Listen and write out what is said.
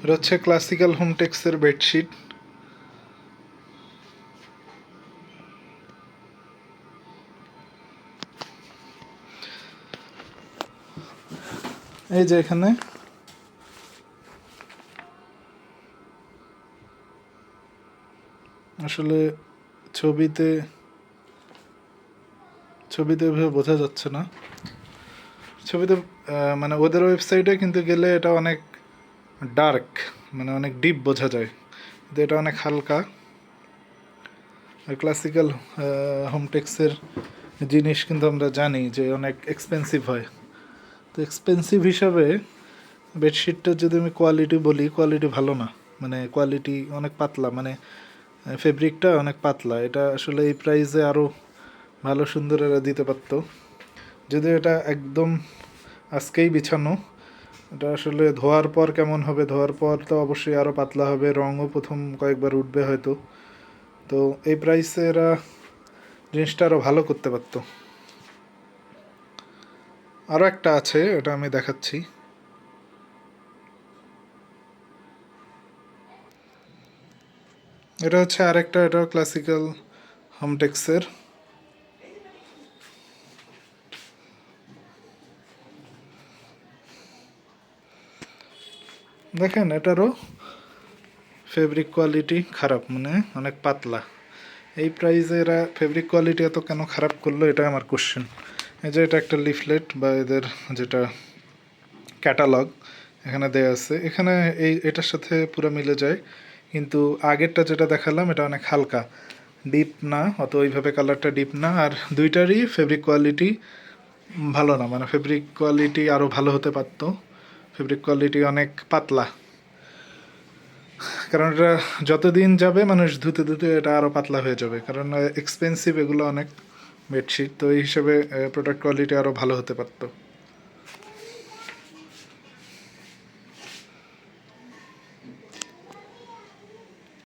এটা হচ্ছে classical হোমটেক্সের bedsheet. এই যে এখানে আসলে ছবিতে এভাবে বোঝা যাচ্ছে না। ছবিতে মানে ওদের ওয়েবসাইটে কিন্তু গেলে এটা অনেক ডার্ক, মানে অনেক ডিপ বোঝা যায়, কিন্তু এটা অনেক হালকা। আর ক্লাসিক্যাল হোমটেক্সের জিনিস কিন্তু আমরা জানি যে অনেক এক্সপেন্সিভ হয়। তো এক্সপেন্সিভ হিসাবে বেডশিটটা যদি আমি কোয়ালিটি বলি, কোয়ালিটি ভালো না, মানে কোয়ালিটি অনেক পাতলা, মানে ফেব্রিকটা অনেক পাতলা। এটা আসলে এই প্রাইসে আরও ভালো সুন্দর এরা দিতে পারতো। যদিও এটা একদম আজকেই বিছানো, এটা আসলে ধোয়ার পর কেমন হবে, ধোয়ার পর তো অবশ্যই আরও পাতলা হবে, রঙও প্রথম কয়েকবার উঠবে হয়তো। তো এই প্রাইসে এরা জিনিসটা আরও ভালো করতে পারতো। আরও একটা আছে, এটা আমি দেখাচ্ছি। এটা হচ্ছে আরেকটা, এটা ক্লাসিক্যাল হোমটেক্সের। দেখেন এটারও ফেব্রিক কোয়ালিটি খারাপ, মানে অনেক পাতলা। এই প্রাইসে এরা ফেব্রিক কোয়ালিটি এত কেন খারাপ করলো, এটা আমার কোশ্চেন। এই যে এটা একটা লিফলেট বা এদের যেটা ক্যাটালগ এখানে দেয়া আছে, এখানে এটার সাথে পুরো মিলে যায়। কিন্তু আগেরটা যেটা দেখালাম এটা অনেক হালকা, ডিপ না অত, ওইভাবে কালারটা ডিপ না। আর দুইটারই ফেব্রিক কোয়ালিটি ভালো না, মানে ফেব্রিক কোয়ালিটি আরও ভালো হতে পারতো। ফেব্রিক কোয়ালিটি অনেক পাতলা, কারণ এটা যতদিন যাবে মানুষ ধুতে ধুতে এটা আরও পাতলা হয়ে যাবে, কারণ এক্সপেন্সিভ এগুলো অনেক বেডশিট। তো এই হিসেবে প্রোডাক্ট কোয়ালিটি আরও ভালো হতে পারতো।